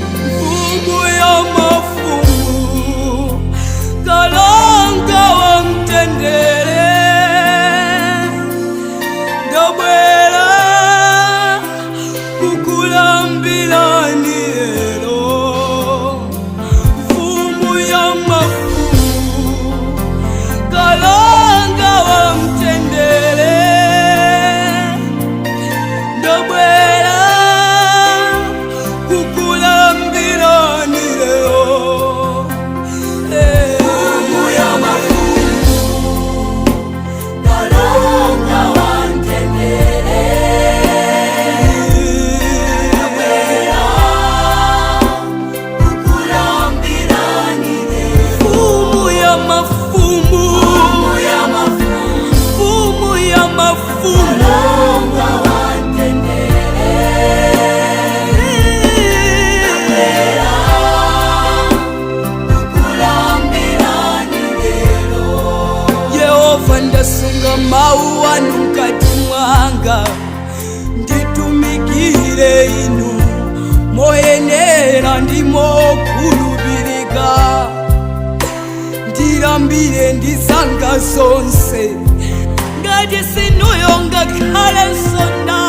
Mfumu ya mafumu, kalanga wa mtendere, ndabwera kukulambira lero. Mfumu ya mafumu, kalanga wa mtendere, ndabwera kukulambira lero. Mfumu ya mafumu, kalanga wa mtendere, ndabwera kukulambira lero. Mfumu ya mafumu, mfumu ya mafumu, kalanga wa mtendere, ndabwera kukulambira lero. Yehova ndasunga mawu anu mkati mwanga, nditumikire inu moyenera ndi mokhulupirika, ndirambire ndizanga zonse ngati sinuyo ngakhale nsonda.